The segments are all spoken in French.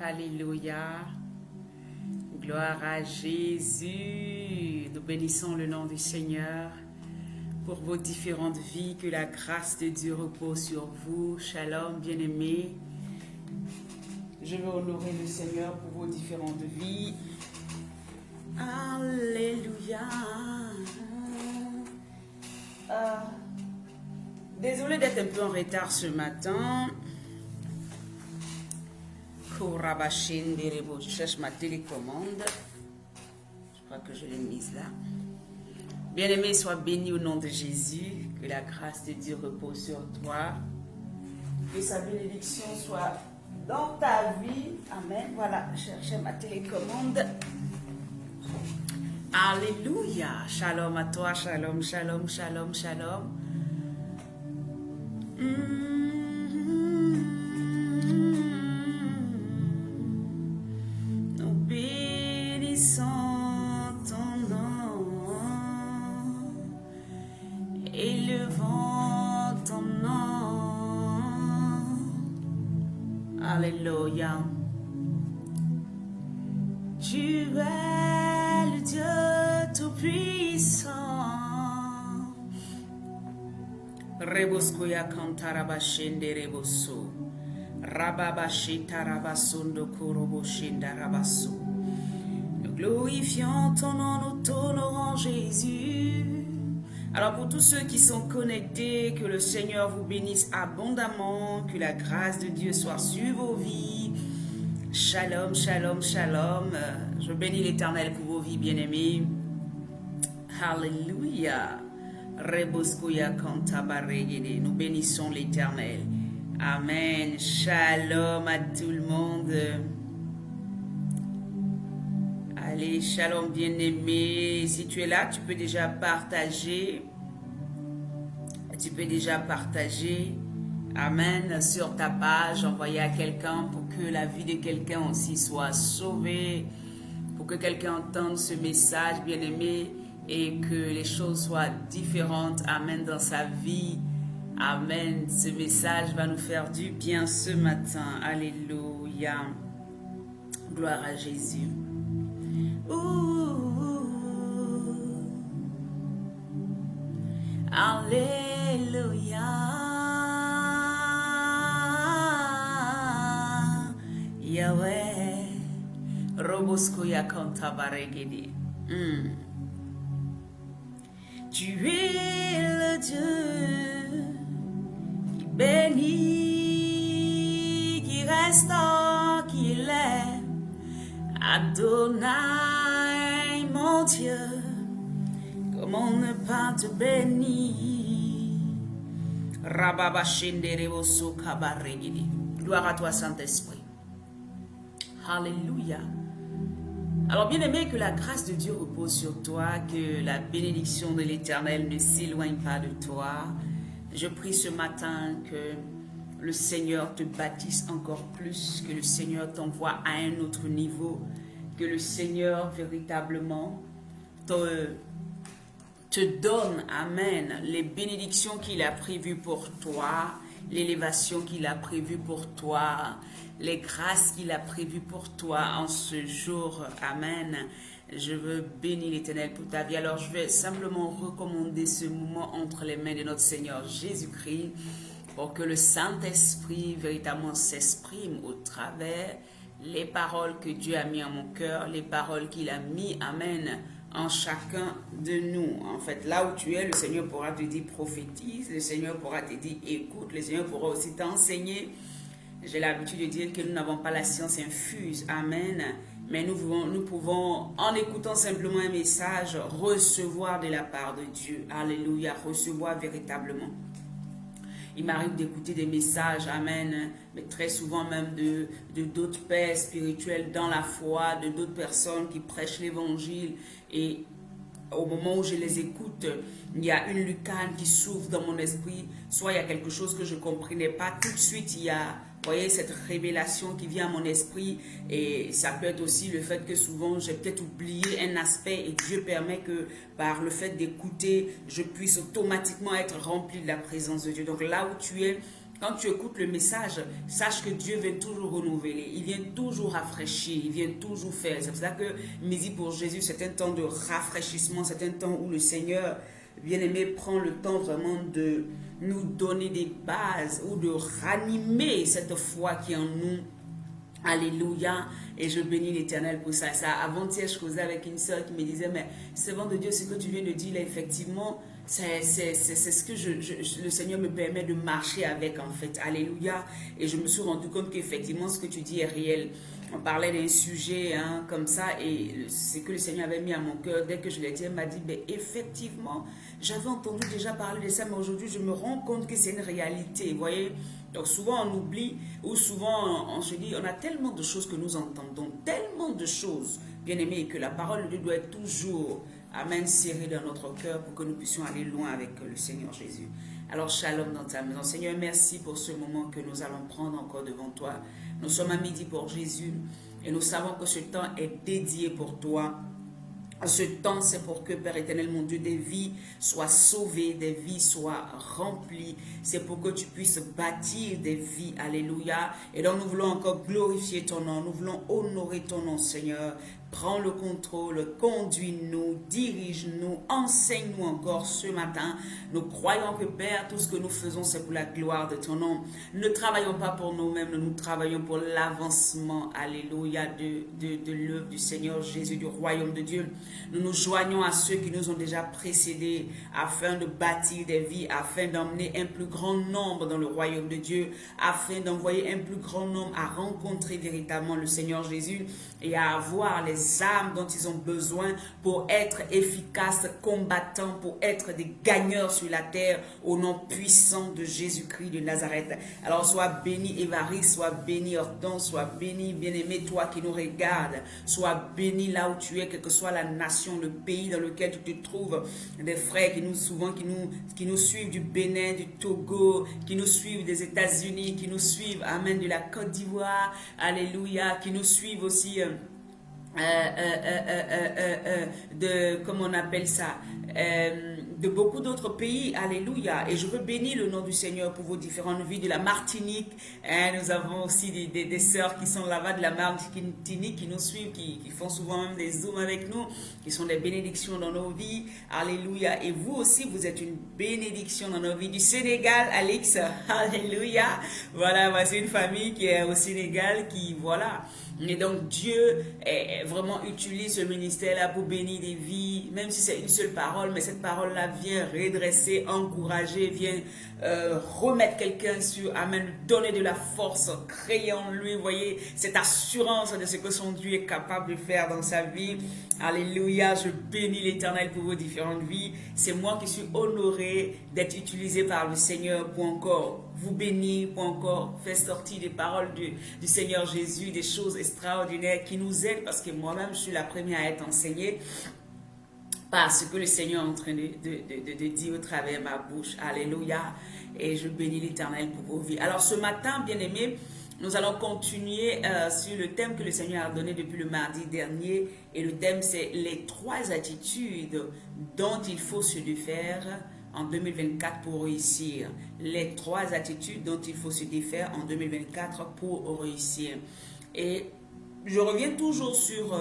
Alléluia. Gloire à Jésus. Nous bénissons le nom du Seigneur pour vos différentes vies. Que la grâce de Dieu repose sur vous. Shalom, bien-aimés. Je veux honorer le Seigneur pour vos différentes vies. Alléluia. Désolée d'être un peu en retard ce matin. Je cherche ma télécommande. Je crois que je l'ai mise là. Bien-aimé, sois béni au nom de Jésus. Que la grâce de Dieu repose sur toi. Que sa bénédiction soit dans ta vie. Amen. Voilà, je cherchais ma télécommande. Alléluia. Shalom à toi. Shalom, shalom, shalom, shalom. Nous bénissons ton nom, élevons ton nom. Alléluia. Tu es le Dieu tout-puissant. Reboscoya cantarabashende reboso. Rababashita rabasondo koroboshinda rabaso. Nous glorifions ton nom, nous t'honorons Jésus. Alors pour tous ceux qui sont connectés, que le Seigneur vous bénisse abondamment, que la grâce de Dieu soit sur vos vies. Shalom, shalom, shalom. Je bénis l'Éternel pour vos vies, bien-aimés. Alléluia. Reboscoya cantabaregede. Nous bénissons l'Éternel. Amen. Shalom à tout le monde. Allez, shalom bien-aimé. Si tu es là, tu peux déjà partager. Tu peux déjà partager. Amen. Sur ta page, envoyer à quelqu'un pour que la vie de quelqu'un aussi soit sauvée. Pour que quelqu'un entende ce message, bien-aimé, et que les choses soient différentes. Amen. Dans sa vie. Amen. Ce message va nous faire du bien ce matin. Alléluia. Gloire à Jésus. Alléluia. Yahweh. Roboskoya kantabaregedi. Tu es le Dieu qui bénit, qui restaure, qui l'est. Adonai, mon Dieu, comment ne pas te bénir? Rababashenderevoso kabaregidi. Gloire à toi, Saint-Esprit. Alléluia. Alors, bien-aimé, que la grâce de Dieu repose sur toi, que la bénédiction de l'Éternel ne s'éloigne pas de toi. Je prie ce matin que le Seigneur te bâtisse encore plus, que le Seigneur t'envoie à un autre niveau, que le Seigneur véritablement te donne, amen, les bénédictions qu'il a prévues pour toi, l'élévation qu'il a prévue pour toi, les grâces qu'il a prévues pour toi en ce jour. Amen. Je veux bénir l'Éternel pour ta vie. Alors, je vais simplement recommander ce moment entre les mains de notre Seigneur Jésus-Christ pour que le Saint-Esprit véritablement s'exprime au travers les paroles que Dieu a mis en mon cœur, les paroles qu'il a mis, amen, en chacun de nous. En fait, là où tu es, le Seigneur pourra te dire prophétise, le Seigneur pourra te dire écoute, le Seigneur pourra aussi t'enseigner. J'ai l'habitude de dire que nous n'avons pas la science infuse, amen, mais nous pouvons, en écoutant simplement un message, recevoir de la part de Dieu. Alléluia, recevoir véritablement. Il m'arrive d'écouter des messages, amen, mais très souvent même de d'autres pères spirituels dans la foi, de d'autres personnes qui prêchent l'évangile. Et au moment où je les écoute, il y a une lucarne qui s'ouvre dans mon esprit. Soit il y a quelque chose que je ne comprenais pas. Tout de suite, il y a, vous voyez, cette révélation qui vient à mon esprit. Et ça peut être aussi le fait que souvent, j'ai peut-être oublié un aspect. Et Dieu permet que par le fait d'écouter, je puisse automatiquement être rempli de la présence de Dieu. Donc là où tu es, quand tu écoutes le message, sache que Dieu vient toujours renouveler, il vient toujours rafraîchir, il vient toujours faire. C'est pour ça que Midi pour Jésus, c'est un temps de rafraîchissement, c'est un temps où le Seigneur, bien-aimé, prend le temps vraiment de nous donner des bases ou de ranimer cette foi qui est en nous. Alléluia. Et je bénis l'Éternel pour ça. Avant-hier, je causais avec une soeur qui me disait, mais servant de Dieu, ce que tu viens de dire là, effectivement, c'est ce que le Seigneur me permet de marcher avec, en fait. Alléluia. Et je me suis rendu compte qu'effectivement, ce que tu dis est réel. On parlait d'un sujet comme ça, et ce que le Seigneur avait mis à mon cœur, dès que je l'ai dit, elle m'a dit, ben, effectivement, j'avais entendu déjà parler de ça, mais aujourd'hui, je me rends compte que c'est une réalité, vous voyez. Donc souvent, on oublie, ou souvent, on se dit, on a tellement de choses que nous entendons, tellement de choses, bien aimé, que la parole de Dieu doit être toujours, amen, serrée dans notre cœur pour que nous puissions aller loin avec le Seigneur Jésus. Alors, shalom dans ta maison. Seigneur, merci pour ce moment que nous allons prendre encore devant toi. Nous sommes à midi pour Jésus et nous savons que ce temps est dédié pour toi. Ce temps, c'est pour que, Père éternel, mon Dieu, des vies soient sauvées, des vies soient remplies. C'est pour que tu puisses bâtir des vies. Alléluia. Et donc, nous voulons encore glorifier ton nom. Nous voulons honorer ton nom, Seigneur. Prends le contrôle, conduis-nous, dirige-nous, enseigne-nous encore ce matin. Nous croyons que, Père, tout ce que nous faisons, c'est pour la gloire de ton nom. Nous ne travaillons pas pour nous-mêmes, nous travaillons pour l'avancement, alléluia, de l'œuvre du Seigneur Jésus, du royaume de Dieu. Nous nous joignons à ceux qui nous ont déjà précédés afin de bâtir des vies, afin d'emmener un plus grand nombre dans le royaume de Dieu, afin d'envoyer un plus grand nombre à rencontrer véritablement le Seigneur Jésus et à avoir les âmes dont ils ont besoin pour être efficaces, combattants, pour être des gagneurs sur la terre au nom puissant de Jésus-Christ de Nazareth. Alors sois béni Évariste, sois béni Hortense, sois béni bien-aimé toi qui nous regardes, sois béni là où tu es, quelle que soit la nation, le pays dans lequel tu te trouves, des frères qui nous suivent du Bénin, du Togo, qui nous suivent des États-Unis, qui nous suivent, amen, de la Côte d'Ivoire, alléluia, qui nous suivent aussi comment on appelle ça, de beaucoup d'autres pays, alléluia. Et je veux bénir le nom du Seigneur pour vos différentes vies, de la Martinique, nous avons aussi des sœurs qui sont là-bas de la Martinique, qui nous suivent, qui font souvent même des zooms avec nous, qui sont des bénédictions dans nos vies, alléluia. Et vous aussi, vous êtes une bénédiction dans nos vies. Du Sénégal, Alex, alléluia. Voilà, voici une famille qui est au Sénégal, qui, voilà. Et donc Dieu vraiment utilise ce ministère-là pour bénir des vies, même si c'est une seule parole, mais cette parole-là vient redresser, encourager, vient remettre quelqu'un sur, amen, donner de la force, créer en lui, vous voyez, cette assurance de ce que son Dieu est capable de faire dans sa vie. Alléluia, je bénis l'Éternel pour vos différentes vies. C'est moi qui suis honoré d'être utilisé par le Seigneur pour encore vous bénir, pour encore faire sortir des paroles du Seigneur Jésus, des choses extraordinaires qui nous aident, parce que moi-même, je suis la première à être enseignée par ce que le Seigneur est en train de dire au travers de ma bouche. Alléluia. Et je bénis l'Éternel pour vos vies. Alors ce matin, bien-aimés, nous allons continuer sur le thème que le Seigneur a donné depuis le mardi dernier. Et le thème, c'est les 3 attitudes dont il faut se défaire en 2024 pour réussir. Les 3 attitudes dont il faut se défaire en 2024 pour réussir. Et je reviens toujours sur...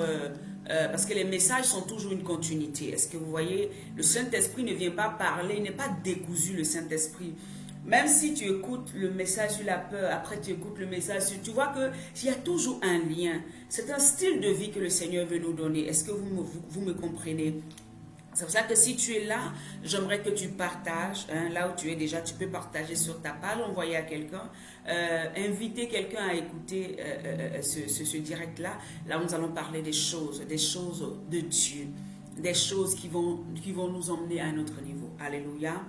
parce que les messages sont toujours une continuité. Est-ce que vous voyez, le Saint-Esprit ne vient pas parler, il n'est pas décousu, le Saint-Esprit. Même si tu écoutes le message sur la peur, après tu écoutes le message sur... Tu vois qu'il y a toujours un lien. C'est un style de vie que le Seigneur veut nous donner. Est-ce que vous me comprenez? C'est pour ça que si tu es là, j'aimerais que tu partages, là où tu es déjà, tu peux partager sur ta page, envoyer à quelqu'un, inviter quelqu'un à écouter ce direct-là. Là, nous allons parler des choses de Dieu, des choses qui vont nous emmener à un autre niveau. Alléluia.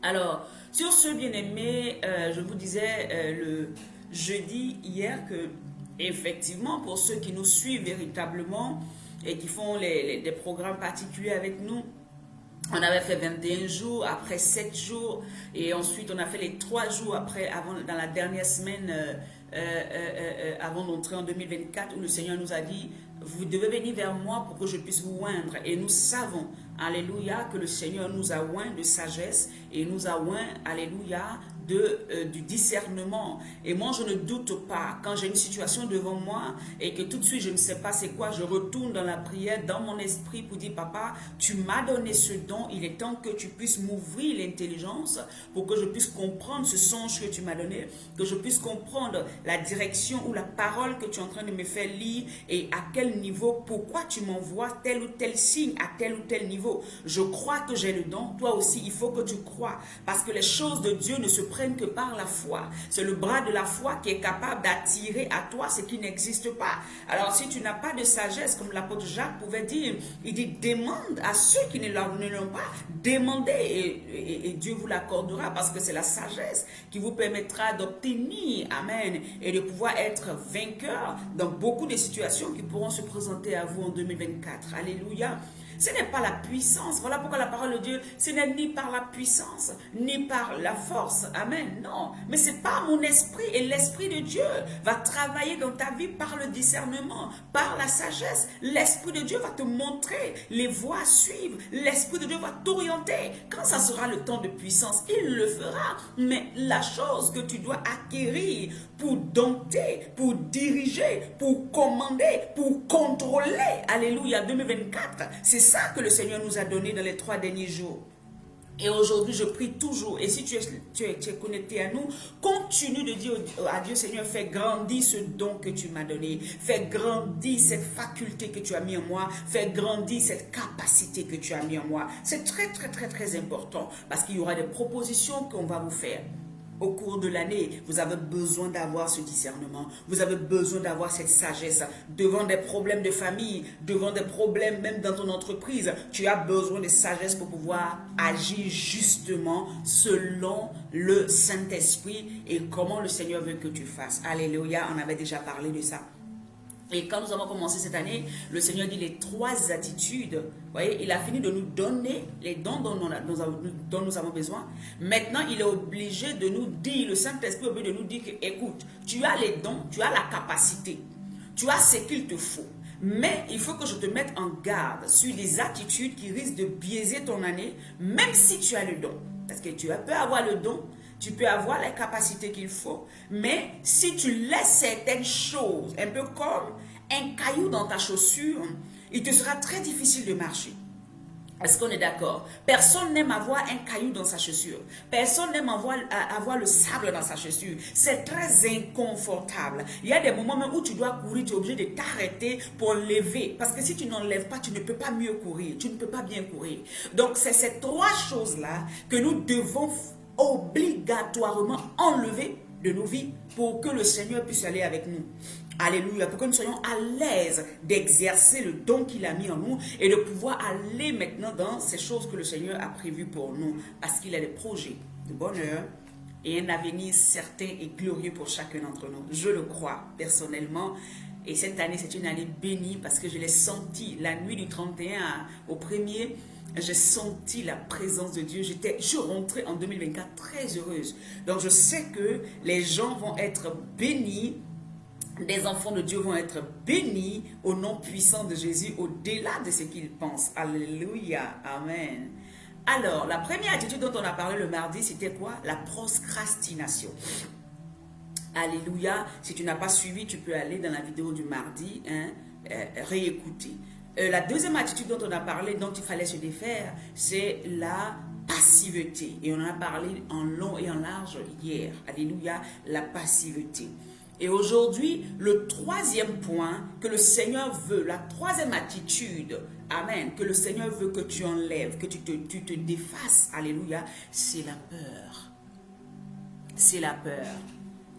Alors, sur ce, bien-aimé, je vous disais le jeudi hier que, effectivement, pour ceux qui nous suivent véritablement, et qui font des programmes particuliers avec nous. On avait fait 21 jours, après 7 jours, et ensuite on a fait les 3 jours dans la dernière semaine, avant d'entrer en 2024, où le Seigneur nous a dit, vous devez venir vers moi pour que je puisse vous oindre. Et nous savons, alléluia, que le Seigneur nous a oint de sagesse, et nous a oint, alléluia, du discernement. Et moi, je ne doute pas. Quand j'ai une situation devant moi et que tout de suite, je ne sais pas c'est quoi, je retourne dans la prière, dans mon esprit pour dire, papa, tu m'as donné ce don. Il est temps que tu puisses m'ouvrir l'intelligence pour que je puisse comprendre ce songe que tu m'as donné, que je puisse comprendre la direction ou la parole que tu es en train de me faire lire et à quel niveau, pourquoi tu m'envoies tel ou tel signe à tel ou tel niveau. Je crois que j'ai le don. Toi aussi, il faut que tu crois parce que les choses de Dieu ne se prennent que par la foi. C'est le bras de la foi qui est capable d'attirer à toi ce qui n'existe pas. Alors, si tu n'as pas de sagesse, comme l'apôtre Jacques pouvait dire, il dit, demande à ceux qui ne l'ont pas, demandez et Dieu vous l'accordera parce que c'est la sagesse qui vous permettra d'obtenir, amen, et de pouvoir être vainqueur dans beaucoup de situations qui pourront se présenter à vous en 2024. Alléluia. Ce n'est pas la puissance. Voilà pourquoi la parole de Dieu, ce n'est ni par la puissance, ni par la force. Amen. Non. Mais c'est par mon esprit. Et l'esprit de Dieu va travailler dans ta vie par le discernement, par la sagesse. L'esprit de Dieu va te montrer les voies à suivre. L'esprit de Dieu va t'orienter. Quand ça sera le temps de puissance, il le fera. Mais la chose que tu dois acquérir pour dompter, pour diriger, pour commander, pour contrôler, alléluia, 2024, c'est ça que le Seigneur nous a donné dans les 3 derniers jours. Et aujourd'hui, je prie toujours. Et si tu es connecté à nous, continue de dire à Dieu, Seigneur, fais grandir ce don que tu m'as donné. Fais grandir cette faculté que tu as mis en moi. Fais grandir cette capacité que tu as mis en moi. C'est très, très, très, très important parce qu'il y aura des propositions qu'on va vous faire. Au cours de l'année, vous avez besoin d'avoir ce discernement. Vous avez besoin d'avoir cette sagesse. Devant des problèmes de famille, devant des problèmes même dans ton entreprise, tu as besoin de sagesse pour pouvoir agir justement selon le Saint-Esprit et comment le Seigneur veut que tu fasses. Alléluia, on avait déjà parlé de ça. Et quand nous avons commencé cette année, le Seigneur dit les 3 attitudes. Vous voyez, il a fini de nous donner les dons dont nous avons besoin. Maintenant, il est obligé de nous dire, le Saint-Esprit est obligé de nous dire que, écoute, tu as les dons, tu as la capacité, tu as ce qu'il te faut. Mais il faut que je te mette en garde sur des attitudes qui risquent de biaiser ton année, même si tu as le don. Parce que tu peux avoir le don, tu peux avoir les capacités qu'il faut, mais si tu laisses certaines choses, un peu comme un caillou dans ta chaussure, il te sera très difficile de marcher. Est-ce qu'on est d'accord? Personne n'aime avoir un caillou dans sa chaussure. Personne n'aime avoir le sable dans sa chaussure. C'est très inconfortable. Il y a des moments même où tu dois courir, tu es obligé de t'arrêter pour lever. Parce que si tu n'enlèves pas, tu ne peux pas mieux courir. Tu ne peux pas bien courir. Donc, c'est ces 3 choses-là que nous devons obligatoirement enlever de nos vies pour que le Seigneur puisse aller avec nous. Alléluia, pour que nous soyons à l'aise d'exercer le don qu'il a mis en nous et de pouvoir aller maintenant dans ces choses que le Seigneur a prévues pour nous. Parce qu'il a des projets de bonheur et un avenir certain et glorieux pour chacun d'entre nous. Je le crois personnellement. Et cette année, c'est une année bénie parce que je l'ai senti la nuit du 31 au 1er. J'ai senti la présence de Dieu. Je suis rentrée en 2024 très heureuse. Donc, je sais que les gens vont être bénis. Les enfants de Dieu vont être bénis au nom puissant de Jésus, au-delà de ce qu'ils pensent. Alléluia. Amen. Alors, la première attitude dont on a parlé le mardi, c'était quoi? La procrastination. Alléluia. Si tu n'as pas suivi, tu peux aller dans la vidéo du mardi, réécouter. La deuxième attitude dont on a parlé, dont il fallait se défaire, c'est la passivité. Et on en a parlé en long et en large hier. Alléluia, la passivité. Et aujourd'hui, le 3e point que le Seigneur veut, la 3e attitude, amen, que le Seigneur veut que tu enlèves, que tu te défasses, alléluia, c'est la peur. C'est la peur.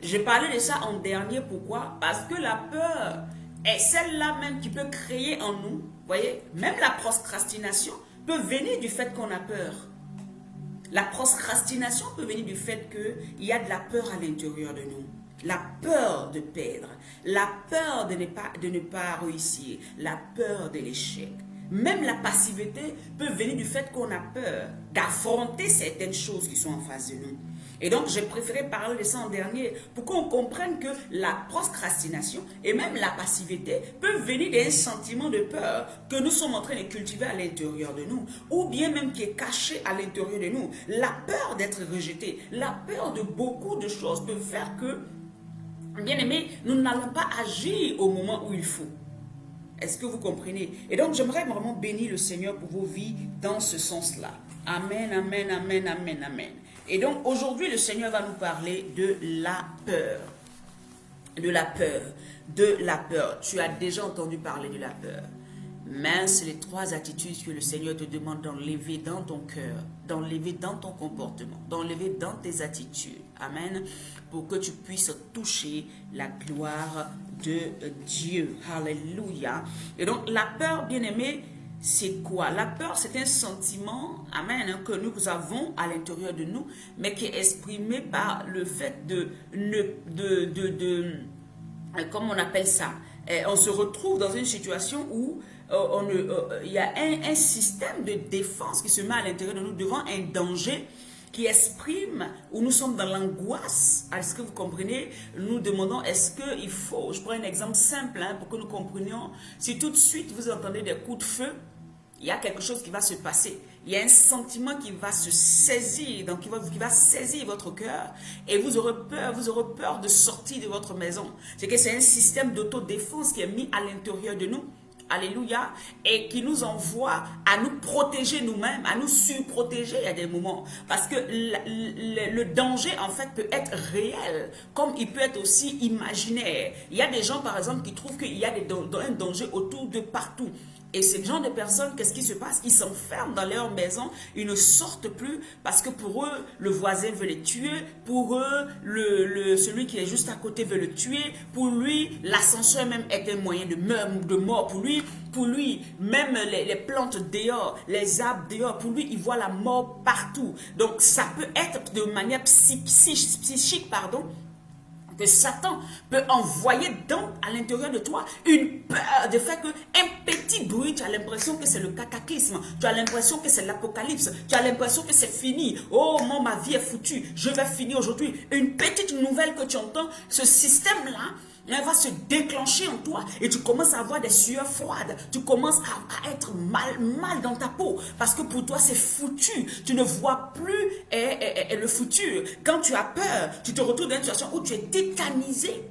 J'ai parlé de ça en dernier, pourquoi? Parce que la peur est celle-là même qui peut créer en nous, voyez, même la procrastination peut venir du fait qu'on a peur. La procrastination peut venir du fait qu'il y a de la peur à l'intérieur de nous. La peur de perdre, la peur de ne pas réussir, la peur de l'échec. Même la passivité peut venir du fait qu'on a peur d'affronter certaines choses qui sont en face de nous. Et donc, j'ai préféré parler de ça en dernier pour qu'on comprenne que la procrastination et même la passivité peuvent venir d'un sentiment de peur que nous sommes en train de cultiver à l'intérieur de nous ou bien même qui est caché à l'intérieur de nous. La peur d'être rejeté, la peur de beaucoup de choses peut faire que, bien aimé, nous n'allons pas agir au moment où il faut. Est-ce que vous comprenez? Et donc, j'aimerais vraiment bénir le Seigneur pour vos vies dans ce sens-là. Amen, amen, amen, amen, amen. Et donc, aujourd'hui, le Seigneur va nous parler de la peur. De la peur. De la peur. Tu as déjà entendu parler de la peur. Mais c'est les 3 attitudes que le Seigneur te demande d'enlever dans ton cœur, d'enlever dans ton comportement, d'enlever dans tes attitudes. Amen. Pour que tu puisses toucher la gloire de Dieu. Alléluia. Et donc, la peur, bien-aimé, c'est quoi? La peur, c'est un sentiment, amen, que nous avons à l'intérieur de nous, mais qui est exprimé par le fait comment on appelle ça? On se retrouve dans une situation où il y a un système de défense qui se met à l'intérieur de nous devant un danger qui exprime où nous sommes dans l'angoisse. Est-ce que vous comprenez? Nous demandons, est-ce qu'il faut, je prends un exemple simple pour que nous comprenions, si tout de suite vous entendez des coups de feu, il y a quelque chose qui va se passer. Il y a un sentiment qui va se saisir, donc qui va saisir votre cœur et vous aurez peur de sortir de votre maison. C'est que c'est un système d'autodéfense qui est mis à l'intérieur de nous. Alléluia. Et qui nous envoie à nous protéger nous-mêmes, à nous surprotéger à des moments. Parce que le danger, en fait, peut être réel, comme il peut être aussi imaginaire. Il y a des gens, par exemple, qui trouvent qu'il y a un danger autour de partout. Et ces gens de personnes, qu'est-ce qui se passe? Ils s'enferment dans leur maison, ils ne sortent plus parce que pour eux, le voisin veut les tuer, pour eux, celui qui est juste à côté veut le tuer, pour lui, l'ascenseur même est un moyen de mort pour lui, même les plantes dehors, les arbres dehors, pour lui, il voit la mort partout. Donc, ça peut être de manière psychique, que Satan peut envoyer à l'intérieur de toi une peur de fait qu'un petit bruit, tu as l'impression que c'est le cataclysme, tu as l'impression que c'est l'apocalypse, tu as l'impression que c'est fini. Oh, ma vie est foutue, je vais finir aujourd'hui. Une petite nouvelle que tu entends, ce système-là, elle va se déclencher en toi et tu commences à avoir des sueurs froides. Tu commences à être mal dans ta peau parce que pour toi c'est foutu. Tu ne vois plus le futur. Quand tu as peur, tu te retrouves dans une situation où tu es tétanisé.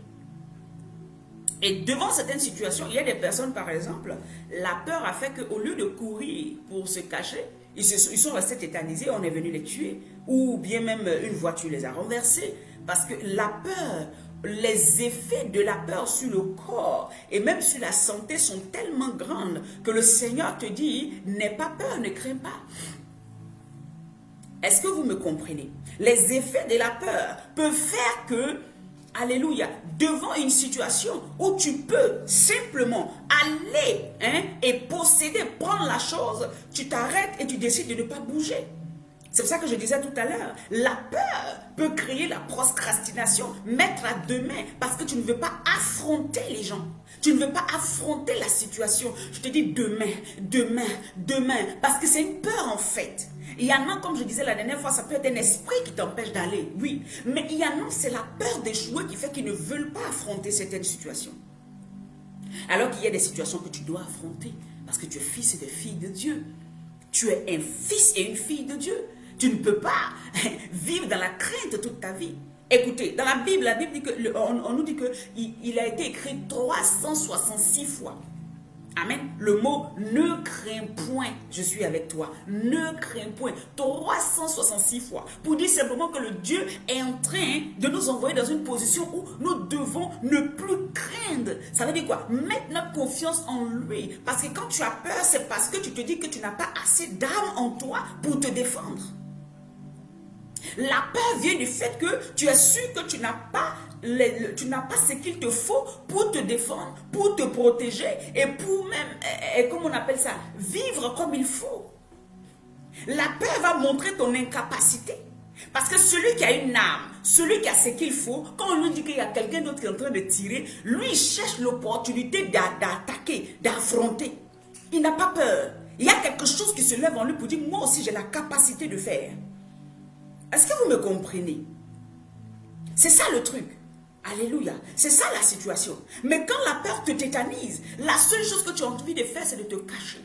Et devant certaines situations, il y a des personnes par exemple, la peur a fait qu'au lieu de courir pour se cacher, ils sont restés tétanisés, on est venu les tuer. Ou bien même une voiture les a renversés. Parce que la peur, les effets de la peur sur le corps et même sur la santé sont tellement grandes que le Seigneur te dit, n'aie pas peur, ne crains pas. Est-ce que vous me comprenez? Les effets de la peur peuvent faire que, alléluia, devant une situation où tu peux simplement aller et posséder, prendre la chose, tu t'arrêtes et tu décides de ne pas bouger. C'est pour ça que je disais tout à l'heure, la peur peut créer la procrastination, mettre à demain, parce que tu ne veux pas affronter les gens. Tu ne veux pas affronter la situation. Je te dis demain, parce que c'est une peur en fait. Il y en a, comme je disais la dernière fois, ça peut être un esprit qui t'empêche d'aller, oui. Mais il y en a, c'est la peur d'échouer qui fait qu'ils ne veulent pas affronter certaines situations. Alors qu'il y a des situations que tu dois affronter, parce que tu es fils et fille de Dieu. Tu es un fils et une fille de Dieu. Tu ne peux pas vivre dans la crainte toute ta vie. Écoutez, dans la Bible dit que, on nous dit qu'il a été écrit 366 fois. Amen. Le mot « ne crains point, je suis avec toi ». Ne crains point. 366 fois. Pour dire simplement que le Dieu est en train de nous envoyer dans une position où nous devons ne plus craindre. Ça veut dire quoi? Mettre notre confiance en lui. Parce que quand tu as peur, c'est parce que tu te dis que tu n'as pas assez d'armes en toi pour te défendre. La peur vient du fait que tu es sûr que tu n'as pas ce qu'il te faut pour te défendre, pour te protéger et pour même, comment on appelle ça, vivre comme il faut. La peur va montrer ton incapacité. Parce que celui qui a une arme, celui qui a ce qu'il faut, quand on lui dit qu'il y a quelqu'un d'autre qui est en train de tirer, lui il cherche l'opportunité d'attaquer, d'affronter. Il n'a pas peur. Il y a quelque chose qui se lève en lui pour dire, moi aussi j'ai la capacité de faire. Est-ce que vous me comprenez? C'est ça le truc. Alléluia. C'est ça la situation. Mais quand la peur te tétanise, la seule chose que tu as envie de faire, c'est de te cacher.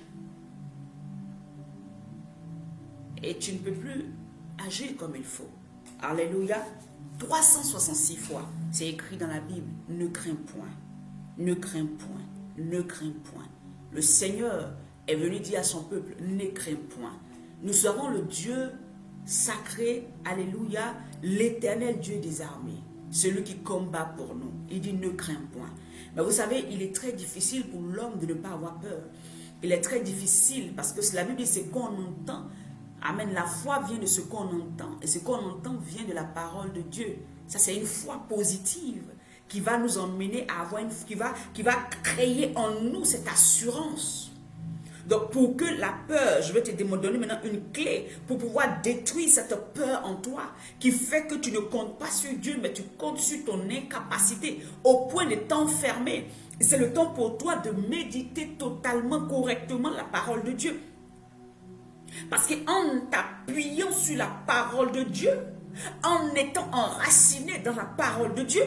Et tu ne peux plus agir comme il faut. Alléluia. 366 fois, c'est écrit dans la Bible. Ne crains point. Ne crains point. Ne crains point. Le Seigneur est venu dire à son peuple, ne crains point. Nous serons le Dieu sacré, alléluia, l'éternel Dieu des armées, celui qui combat pour nous. Il dit ne crains point. Mais vous savez, il est très difficile pour l'homme de ne pas avoir peur. Il est très difficile parce que la Bible dit c'est qu'on entend. Amen. La foi vient de ce qu'on entend. Et ce qu'on entend vient de la parole de Dieu. Ça, c'est une foi positive qui va nous emmener à avoir qui va créer en nous cette assurance. Donc, pour que la peur, je vais te donner maintenant une clé pour pouvoir détruire cette peur en toi qui fait que tu ne comptes pas sur Dieu, mais tu comptes sur ton incapacité au point de t'enfermer. C'est le temps pour toi de méditer totalement, correctement la parole de Dieu. Parce qu'en t'appuyant sur la parole de Dieu, en étant enraciné dans la parole de Dieu,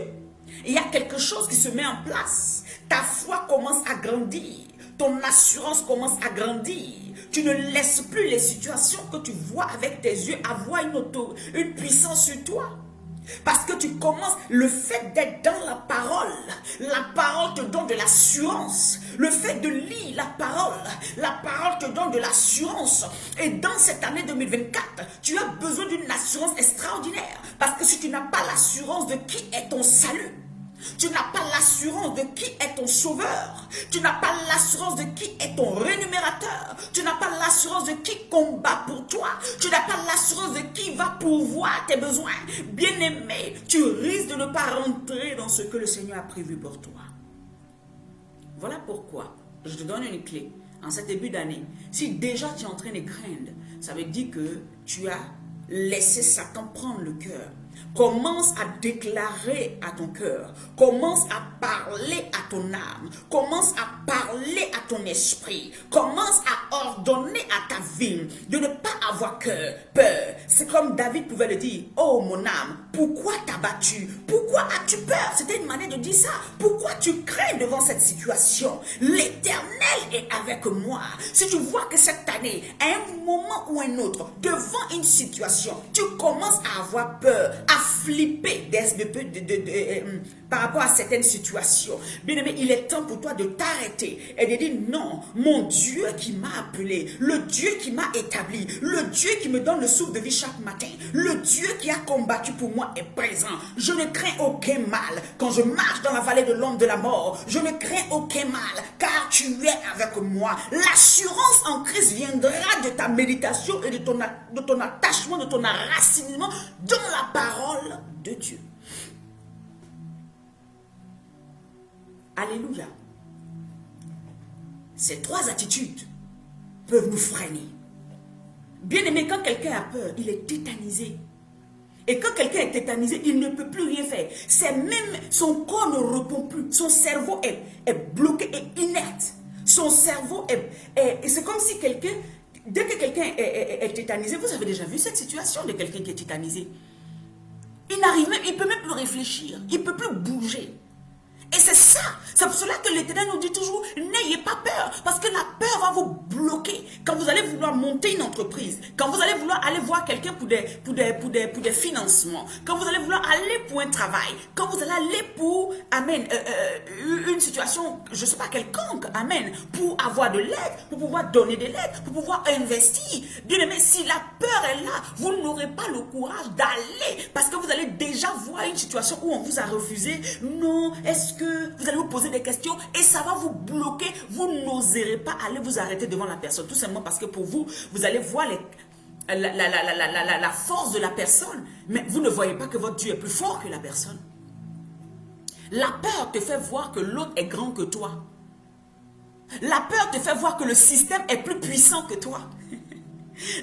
il y a quelque chose qui se met en place. Ta foi commence à grandir. Ton assurance commence à grandir. Tu ne laisses plus les situations que tu vois avec tes yeux avoir une puissance sur toi. Parce que tu commences, le fait d'être dans la parole te donne de l'assurance. Le fait de lire la parole te donne de l'assurance. Et dans cette année 2024, tu as besoin d'une assurance extraordinaire. Parce que si tu n'as pas l'assurance de qui est ton salut, tu n'as pas l'assurance de qui est ton sauveur. Tu n'as pas l'assurance de qui est ton rémunérateur. Tu n'as pas l'assurance de qui combat pour toi. Tu n'as pas l'assurance de qui va pourvoir tes besoins. Bien-aimé, tu risques de ne pas rentrer dans ce que le Seigneur a prévu pour toi. Voilà pourquoi je te donne une clé. En ce début d'année, si déjà tu es en train de craindre, ça veut dire que tu as laissé Satan prendre le cœur. Commence à déclarer à ton cœur. Commence à parler à ton âme. Commence à parler à ton esprit. Commence à ordonner à ta vie de ne pas avoir peur. C'est comme David pouvait le dire. Oh mon âme, pourquoi t'as battu? Pourquoi as-tu peur? C'était une manière de dire ça. Pourquoi tu crains devant cette situation? L'Éternel est avec moi. Si tu vois que cette année, à un moment ou un autre, devant une situation, tu commences à avoir peur, à flipper par rapport à certaines situations. Bien aimé, il est temps pour toi de t'arrêter et de dire non, mon Dieu qui m'a appelé, le Dieu qui m'a établi, le Dieu qui me donne le souffle de vie chaque matin, le Dieu qui a combattu pour moi est présent. Je ne crains aucun mal. Quand je marche dans la vallée de l'ombre de la mort, je ne crains aucun mal, car tu es avec moi. L'assurance en Christ viendra de ta méditation et de ton attachement, de ton enracinement dans la parole de Dieu. Alléluia. Ces trois attitudes peuvent nous freiner. Bien aimé, quand quelqu'un a peur, il est tétanisé. Et quand quelqu'un est tétanisé, il ne peut plus rien faire. C'est même son corps ne répond plus. Son cerveau est bloqué et inerte. Son cerveau est c'est comme si quelqu'un, dès que quelqu'un est tétanisé, vous avez déjà vu cette situation de quelqu'un qui est tétanisé. Il n'arrive même, il ne peut même plus réfléchir. Il ne peut plus bouger. Et c'est ça. C'est pour cela que l'Éternel nous dit toujours, n'ayez pas peur. Parce que la peur va vous bloquer. Quand vous allez vouloir monter une entreprise, quand vous allez vouloir aller voir quelqu'un pour des financements, quand vous allez vouloir aller pour un travail, quand vous allez aller pour, amen, une situation, je ne sais pas quelconque, amen, pour avoir de l'aide, pour pouvoir donner de l'aide, pour pouvoir investir. Bien aimé, si la peur est là, vous n'aurez pas le courage d'aller. Parce que vous allez déjà voir une situation où on vous a refusé. Non, est-ce que vous allez vous poser des questions et ça va vous bloquer. Vous n'oserez pas aller vous arrêter devant la personne. Tout simplement parce que pour vous, vous allez voir la force de la personne. Mais vous ne voyez pas que votre Dieu est plus fort que la personne. La peur te fait voir que l'autre est grand que toi. La peur te fait voir que le système est plus puissant que toi.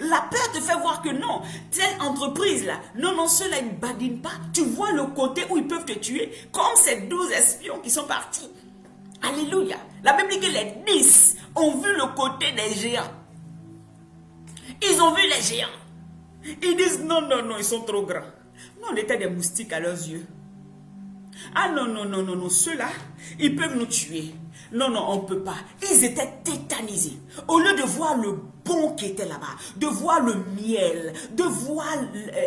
La peur te fait voir que non, telle entreprise là, non, ceux-là ils ne badinent pas. Tu vois le côté où ils peuvent te tuer, comme ces 12 espions qui sont partis. Alléluia. La Bible dit que les 10 ont vu le côté des géants. Ils ont vu les géants. Ils disent non, ils sont trop grands. Nous, on était des moustiques à leurs yeux. Ah non, non, non, non, non, ceux-là, ils peuvent nous tuer. Non, non, on ne peut pas. Ils étaient tétanisés. Au lieu de voir le bon qui était là-bas, de voir le miel, de voir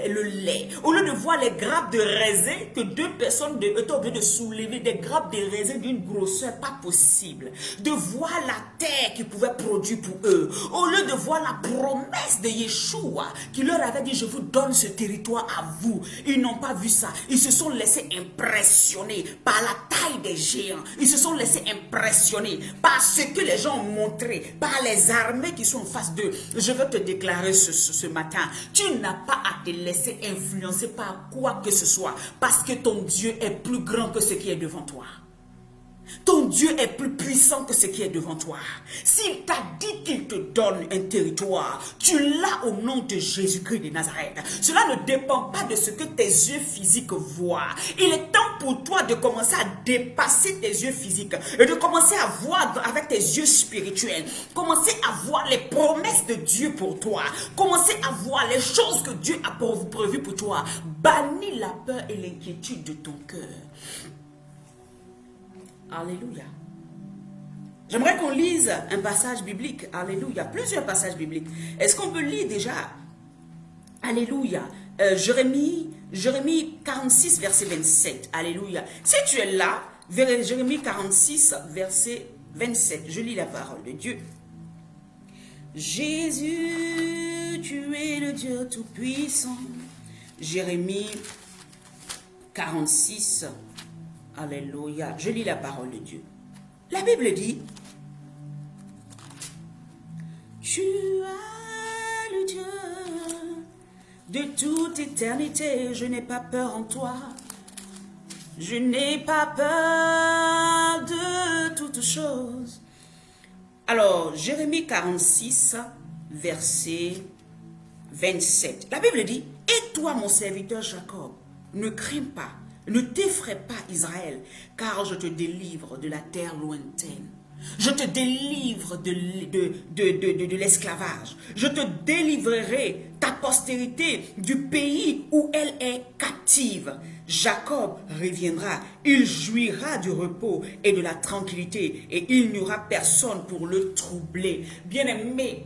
le lait, au lieu de voir les grappes de raisin que deux personnes étaient obligées de soulever, des grappes de raisin d'une grosseur pas possible, de voir la terre qui pouvait produire pour eux, au lieu de voir la promesse de Yeshua qui leur avait dit, je vous donne ce territoire à vous. Ils n'ont pas vu ça. Ils se sont laissés impressionner par la taille des géants. Ils se sont laissés impressionner par ce que les gens ont montré, par les armées qui sont en face d'eux. Je veux te déclarer ce matin, tu n'as pas à te laisser influencer par quoi que ce soit, parce que ton Dieu est plus grand que ce qui est devant toi. Ton Dieu est plus puissant que ce qui est devant toi. S'il t'a dit qu'il te donne un territoire, tu l'as au nom de Jésus-Christ de Nazareth. Cela ne dépend pas de ce que tes yeux physiques voient. Il est temps pour toi de commencer à dépasser tes yeux physiques et de commencer à voir avec tes yeux spirituels. Commencer à voir les promesses de Dieu pour toi. Commencer à voir les choses que Dieu a prévues pour toi. Bannis la peur et l'inquiétude de ton cœur. Alléluia. J'aimerais qu'on lise un passage biblique. Alléluia. Plusieurs passages bibliques. Est-ce qu'on peut lire déjà? Alléluia. Jérémie 46, verset 27. Alléluia. Si tu es là, Jérémie 46, verset 27. Je lis la parole de Dieu. Jésus, tu es le Dieu Tout-Puissant. Jérémie 46, alléluia. Je lis la parole de Dieu. La Bible dit, tu es le Dieu de toute éternité. Je n'ai pas peur en toi. Je n'ai pas peur de toutes choses. Alors, Jérémie 46, verset 27. La Bible dit, et toi, mon serviteur Jacob, ne crains pas, ne t'effraie pas, Israël, car je te délivre de la terre lointaine. Je te délivre de l'esclavage. Je te délivrerai, ta postérité, du pays où elle est captive. Jacob reviendra, il jouira du repos et de la tranquillité, et il n'y aura personne pour le troubler. Bien-aimé,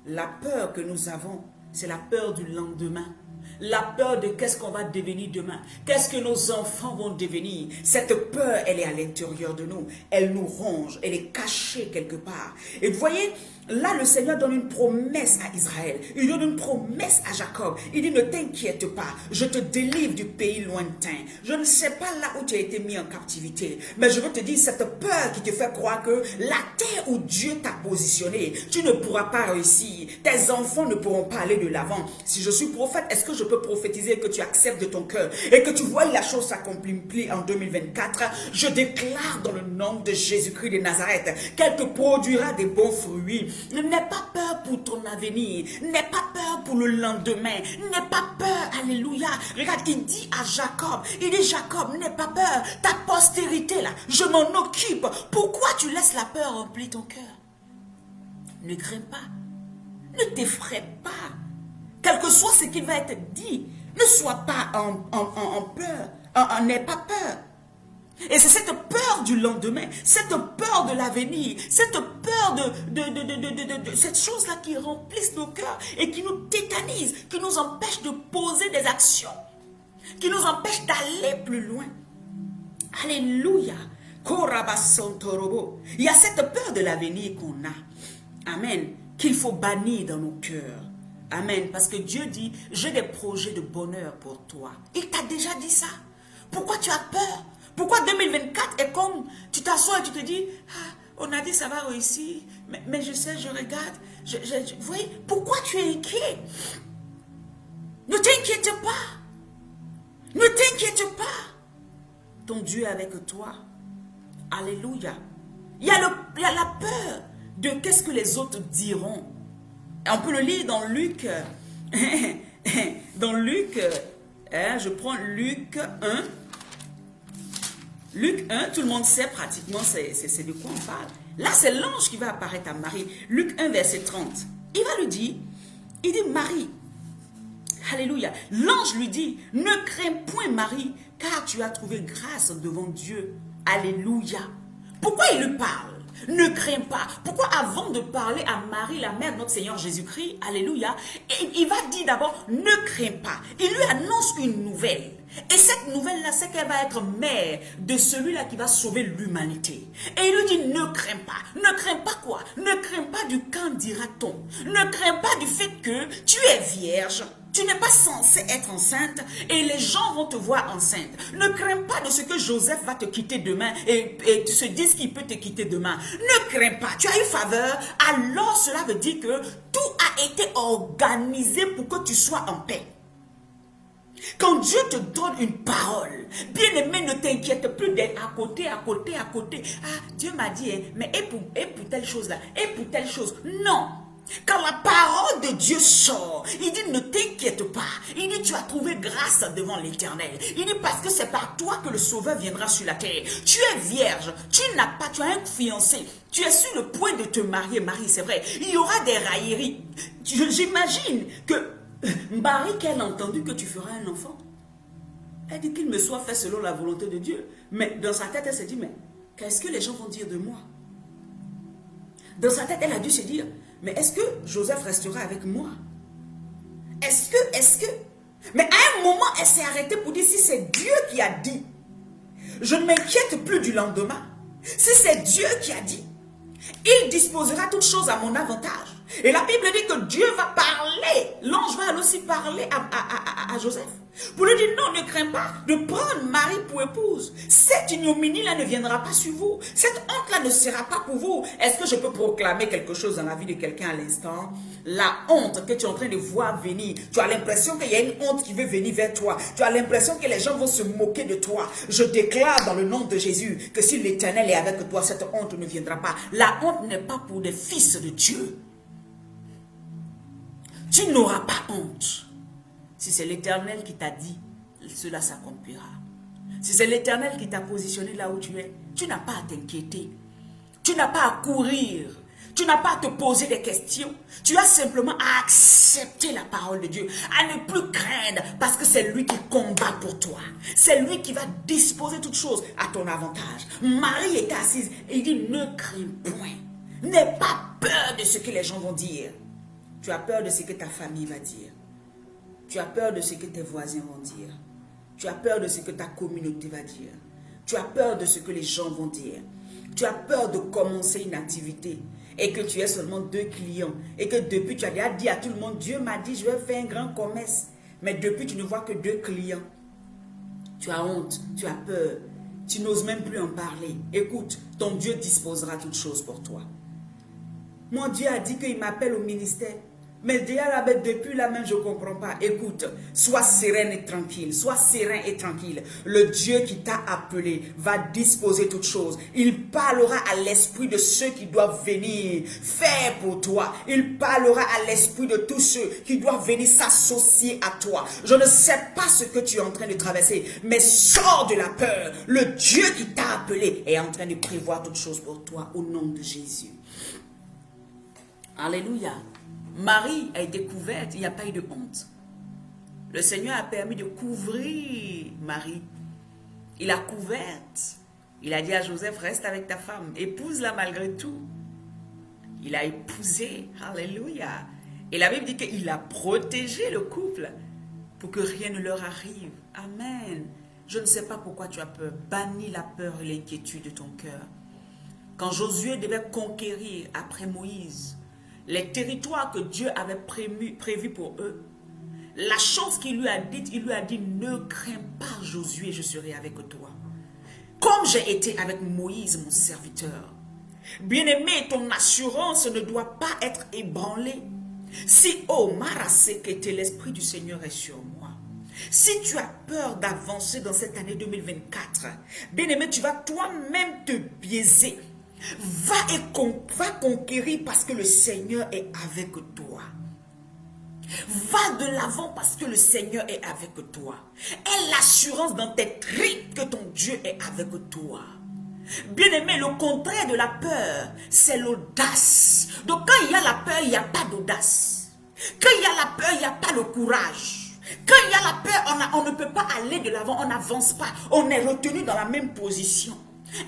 la peur que nous avons, c'est la peur du lendemain. La peur de qu'est-ce qu'on va devenir demain. Qu'est-ce que nos enfants vont devenir. Cette peur, elle est à l'intérieur de nous. Elle nous ronge. Elle est cachée quelque part. Et vous voyez, là, le Seigneur donne une promesse à Israël. Il donne une promesse à Jacob. Il dit, ne t'inquiète pas. Je te délivre du pays lointain. Je ne sais pas là où tu as été mis en captivité. Mais je veux te dire, cette peur qui te fait croire que la terre où Dieu t'a positionné, tu ne pourras pas réussir. Tes enfants ne pourront pas aller de l'avant. Si je suis prophète, est-ce que je peux prophétiser que tu acceptes de ton cœur et que tu vois la chose s'accomplir en 2024? Je déclare dans le nom de Jésus-Christ de Nazareth qu'elle te produira des bons fruits. N'aie pas peur pour ton avenir. N'aie pas peur pour le lendemain. N'aie pas peur. Alléluia. Regarde, il dit à Jacob, il dit Jacob, n'aie pas peur. Ta postérité là, je m'en occupe. Pourquoi tu laisses la peur remplir ton cœur? Ne crains pas. Ne t'effraie pas. Quel que soit ce qui va être dit, ne sois pas en peur, n'aie pas peur. Et c'est cette peur du lendemain, cette peur de l'avenir, cette peur de cette chose-là qui remplissent nos cœurs et qui nous tétanise, qui nous empêche de poser des actions, qui nous empêche d'aller plus loin. Alléluia. Il y a cette peur de l'avenir qu'on a. Amen. Qu'il faut bannir dans nos cœurs. Amen. Parce que Dieu dit, j'ai des projets de bonheur pour toi. Il t'a déjà dit ça. Pourquoi tu as peur? Pourquoi 2024 est comme, tu t'assois et tu te dis, ah, on a dit ça va réussir, mais je sais, je regarde. Vous voyez, pourquoi tu es inquiet? Ne t'inquiète pas. Ne t'inquiète pas. Ton Dieu est avec toi. Alléluia. Il y a la peur de qu'est-ce que les autres diront. On peut le lire dans Luc. Dans Luc, je prends Luc 1. Luc 1, tout le monde sait pratiquement c'est de quoi on parle. Là, c'est l'ange qui va apparaître à Marie. Luc 1, verset 30. Il va lui dire, il dit, Marie, Alléluia. L'ange lui dit, ne crains point Marie, car tu as trouvé grâce devant Dieu. Alléluia. Pourquoi il lui parle? Ne crains pas. Pourquoi avant de parler à Marie, la mère de notre Seigneur Jésus-Christ, alléluia, il va dire d'abord, ne crains pas. Il lui annonce une nouvelle. Et cette nouvelle-là, c'est qu'elle va être mère de celui-là qui va sauver l'humanité. Et il lui dit, ne crains pas. Ne crains pas quoi? Ne crains pas du qu'en dira-t-on. Ne crains pas du fait que tu es vierge. Tu n'es pas censé être enceinte et les gens vont te voir enceinte. Ne crains pas de ce que Joseph va te quitter demain et se dise qu'il peut te quitter demain. Ne crains pas, tu as eu faveur. Alors cela veut dire que tout a été organisé pour que tu sois en paix. Quand Dieu te donne une parole, bien-aimé, ne t'inquiète plus d'être à côté. Ah, Dieu m'a dit, mais et pour telle chose-là, et pour telle chose. Non. Quand la parole de Dieu sort, il dit ne t'inquiète pas. Il dit tu as trouvé grâce devant l'Éternel. Il dit parce que c'est par toi que le Sauveur viendra sur la terre. Tu es vierge, tu as un fiancé. Tu es sur le point de te marier, Marie, c'est vrai. Il y aura des railleries. J'imagine que Marie, qu'elle a entendu que tu feras un enfant. Elle dit qu'il me soit fait selon la volonté de Dieu. Mais dans sa tête, elle s'est dit, mais qu'est-ce que les gens vont dire de moi? Dans sa tête, elle a dû se dire, mais est-ce que Joseph restera avec moi? Est-ce que... Mais à un moment, elle s'est arrêtée pour dire, si c'est Dieu qui a dit, je ne m'inquiète plus du lendemain. Si c'est Dieu qui a dit, il disposera toutes choses à mon avantage. Et la Bible dit que Dieu va parler. L'ange va aussi parler à Joseph. Pour lui dire, non, ne crains pas de prendre Marie pour épouse. Cette ignominie-là ne viendra pas sur vous. Cette honte-là ne sera pas pour vous. Est-ce que je peux proclamer quelque chose dans la vie de quelqu'un à l'instant? La honte que tu es en train de voir venir, tu as l'impression qu'il y a une honte qui veut venir vers toi. Tu as l'impression que les gens vont se moquer de toi. Je déclare dans le nom de Jésus que si l'Éternel est avec toi, cette honte ne viendra pas. La honte n'est pas pour les fils de Dieu. Tu n'auras pas honte. Si c'est l'Éternel qui t'a dit, cela s'accomplira. Si c'est l'Éternel qui t'a positionné là où tu es, tu n'as pas à t'inquiéter. Tu n'as pas à courir. Tu n'as pas à te poser des questions. Tu as simplement à accepter la parole de Dieu. À ne plus craindre parce que c'est lui qui combat pour toi. C'est lui qui va disposer toutes choses à ton avantage. Marie était assise et il dit, ne crains point. N'aie pas peur de ce que les gens vont dire. Tu as peur de ce que ta famille va dire. Tu as peur de ce que tes voisins vont dire. Tu as peur de ce que ta communauté va dire. Tu as peur de ce que les gens vont dire. Tu as peur de commencer une activité et que tu aies seulement 2 clients. Et que depuis, tu as déjà dit à tout le monde, Dieu m'a dit, je vais faire un grand commerce. Mais depuis, tu ne vois que 2 clients. Tu as honte, tu as peur. Tu n'oses même plus en parler. Écoute, ton Dieu disposera toutes choses pour toi. Mon Dieu a dit qu'il m'appelle au ministère. Mais déjà là, depuis là même, je ne comprends pas. Écoute, sois sereine et tranquille. Sois serein et tranquille. Le Dieu qui t'a appelé va disposer toutes choses. Il parlera à l'esprit de ceux qui doivent venir faire pour toi. Il parlera à l'esprit de tous ceux qui doivent venir s'associer à toi. Je ne sais pas ce que tu es en train de traverser, mais sors de la peur. Le Dieu qui t'a appelé est en train de prévoir toutes choses pour toi au nom de Jésus. Alléluia. Marie a été couverte, il n'y a pas eu de honte. Le Seigneur a permis de couvrir Marie. Il a couverte. Il a dit à Joseph, reste avec ta femme, épouse-la malgré tout. Il a épousé, alléluia. Et la Bible dit qu'il a protégé le couple pour que rien ne leur arrive. Amen. Je ne sais pas pourquoi tu as peur. Bannis la peur et l'inquiétude de ton cœur. Quand Josué devait conquérir après Moïse, les territoires que Dieu avait prévus pour eux, la chose qu'il lui a dite, il lui a dit, ne crains pas Josué, je serai avec toi. Comme j'ai été avec Moïse, mon serviteur. Bien-aimé, ton assurance ne doit pas être ébranlée. Si, oh, Marassé, que l'Esprit du Seigneur est sur moi. Si tu as peur d'avancer dans cette année 2024, bien-aimé, tu vas toi-même te biaiser. Va conquérir parce que le Seigneur est avec toi. Va de l'avant parce que le Seigneur est avec toi. Aie l'assurance dans tes tripes que ton Dieu est avec toi. Bien-aimé, le contraire de la peur, c'est l'audace. Donc quand il y a la peur, il n'y a pas d'audace. Quand il y a la peur, il n'y a pas le courage. Quand il y a la peur, on ne peut pas aller de l'avant, on n'avance pas. On est retenu dans la même position.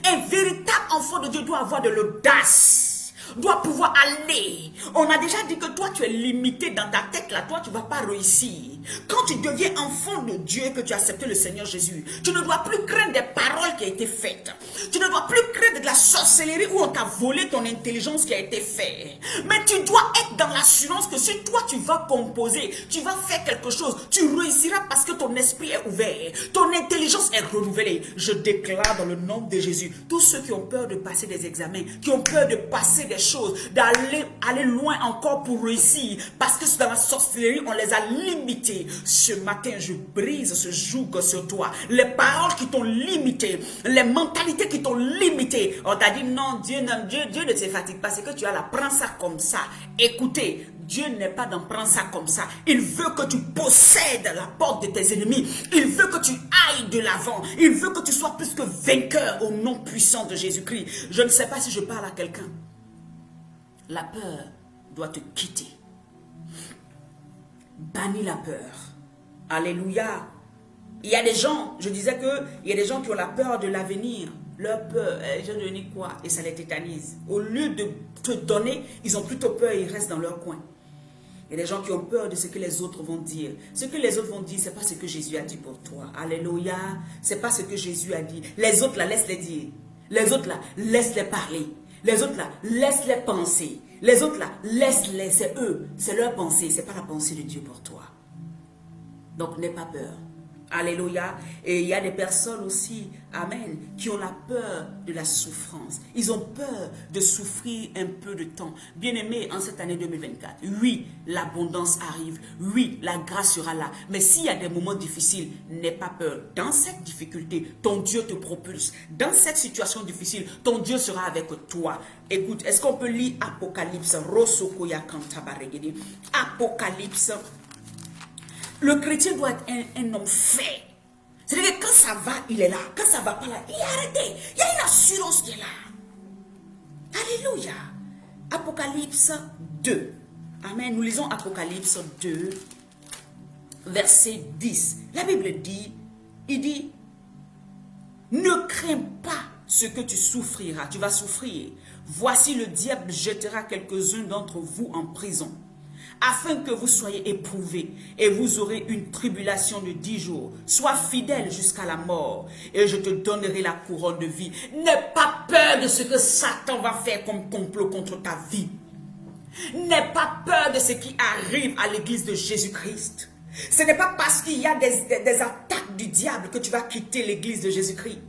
Un véritable enfant de Dieu doit avoir de l'audace, doit pouvoir aller. On a déjà dit que toi, tu es limité dans ta tête, là, toi, tu ne vas pas réussir. Quand tu deviens enfant de Dieu et que tu as accepté le Seigneur Jésus, tu ne dois plus craindre des paroles qui ont été faites. Tu ne dois plus craindre de la sorcellerie où on t'a volé ton intelligence qui a été faite. Mais tu dois être dans l'assurance que si toi, tu vas composer, tu vas faire quelque chose, tu réussiras parce que ton esprit est ouvert, ton intelligence est renouvelée. Je déclare dans le nom de Jésus, tous ceux qui ont peur de passer des examens, qui ont peur de passer des choses, aller loin encore pour réussir, parce que dans la sorcellerie, on les a limités. Ce matin, je brise ce joug sur toi. Les paroles qui t'ont limité, les mentalités qui t'ont limité. On t'a dit non, Dieu ne se fatigue pas, c'est que tu as la prends ça comme ça. Écoutez, Dieu n'est pas dans prends ça comme ça. Il veut que tu possèdes la porte de tes ennemis. Il veut que tu ailles de l'avant. Il veut que tu sois plus que vainqueur au nom puissant de Jésus-Christ. Je ne sais pas si je parle à quelqu'un. La peur doit te quitter. Bannis la peur. Alléluia. Il y a des gens, je disais que il y a des gens qui ont la peur de l'avenir. Leur peur, je ne dis quoi, et ça les tétanise. Au lieu de te donner, ils ont plutôt peur et ils restent dans leur coin. Il y a des gens qui ont peur de ce que les autres vont dire. Ce que les autres vont dire, ce n'est pas ce que Jésus a dit pour toi. Alléluia. Ce n'est pas ce que Jésus a dit. Les autres là, laisse-les dire. Les autres là, laisse-les parler. Les autres là, laisse-les penser. Les autres là, laisse-les, c'est eux, c'est leur pensée, c'est pas la pensée de Dieu pour toi. Donc n'aie pas peur. Alléluia. Et il y a des personnes aussi, amen, qui ont la peur de la souffrance. Ils ont peur de souffrir un peu de temps. Bien-aimés, en cette année 2024, oui, l'abondance arrive. Oui, la grâce sera là. Mais s'il y a des moments difficiles, n'aie pas peur. Dans cette difficulté, ton Dieu te propulse. Dans cette situation difficile, ton Dieu sera avec toi. Écoute, est-ce qu'on peut lire Apocalypse? Apocalypse. Le chrétien doit être un homme fait. C'est-à-dire que quand ça va, il est là. Quand ça ne va pas là, il est arrêté. Il y a une assurance qui est là. Alléluia. Apocalypse 2. Amen. Nous lisons Apocalypse 2, verset 10. La Bible dit, il dit, ne crains pas ce que tu souffriras. Tu vas souffrir. Voici le diable jettera quelques-uns d'entre vous en prison, afin que vous soyez éprouvés, et vous aurez une tribulation de 10 jours. Sois fidèle jusqu'à la mort, et je te donnerai la couronne de vie. N'aie pas peur de ce que Satan va faire comme complot contre ta vie. N'aie pas peur de ce qui arrive à l'église de Jésus-Christ. Ce n'est pas parce qu'il y a des attaques du diable que tu vas quitter l'église de Jésus-Christ,